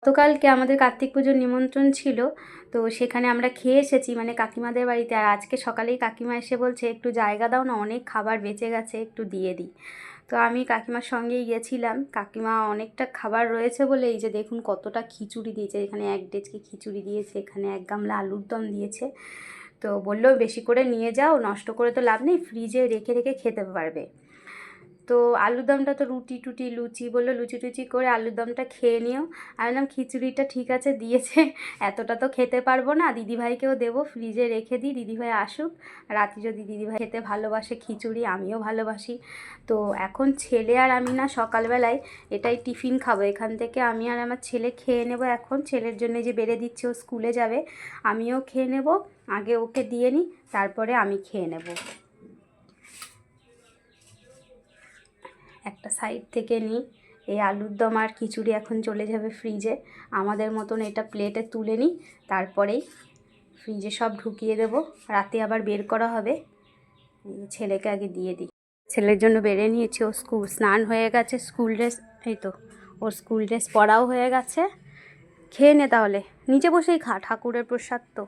গতকালকে আমাদের কার্তিক পুজোর নিমন্ত্রণ ছিল, তো সেখানে আমরা খেয়ে এসেছি মানে কাকিমাদের বাড়িতে। আর আজকে সকালেই কাকিমা এসে বলছে একটু জায়গা দাও না, অনেক খাবার বেঁচে গেছে, একটু দিয়ে দিই। তো আমি কাকিমার সঙ্গেই গেছিলাম। কাকিমা অনেকটা খাবার রয়েছে বলে এই যে দেখুন কতটা খিচুড়ি দিয়েছে, এখানে 1 ডেচকি খিচুড়ি দিয়েছে, এখানে 1 গামলা আলুর দম দিয়েছে। তো বললো বেশি করে নিয়ে যাও, নষ্ট করে তো লাভ নেই, ফ্রিজে রেখে রেখে খেতে পারবে। তো আলুর দমটা তো রুটি টুটি লুচি বললো, লুচি টুচি করে আলুর দমটা খেয়ে নিও। আমি বললাম খিচুড়িটা ঠিক আছে দিয়েছে, এতটা তো খেতে পারবো না, দিদিভাইকেও দেবো, ফ্রিজে রেখে দিই, দিদিভাই আসুক। রাতে যদি দিদিভাই খেতে ভালোবাসে খিচুড়ি, আমিও ভালোবাসি। তো এখন ছেলে আর আমি না সকালবেলায় এটাই টিফিন খাবো এখান থেকে, আমি আর আমার ছেলে খেয়ে নেব। এখন ছেলের জন্য যে বেড়ে দিচ্ছে, ও স্কুলে যাবে, আমিও খেয়ে নেব। আগে ওকে দিয়ে নিই, তারপরে আমি খেয়ে নেব। একটা সাইড থেকে নিই। এই আলুর দম আর খিচুড়ি এখন চলে যাবে ফ্রিজে। আমাদের মতন এটা প্লেটে তুলে নিই, তারপরেই ফ্রিজে সব ঢুকিয়ে দেব, রাতে আবার বের করা হবে। ছেলেকে আগে দিয়ে দিই। ছেলের জন্য বেড়ে নিয়েছি, ও স্নান হয়ে গেছে, স্কুল ড্রেস, এই তো ওর স্কুল ড্রেস পরাও হয়ে গেছে। খেয়ে নে তাহলে, নিচে বসেই খা, ঠাকুরের প্রসাদ তো।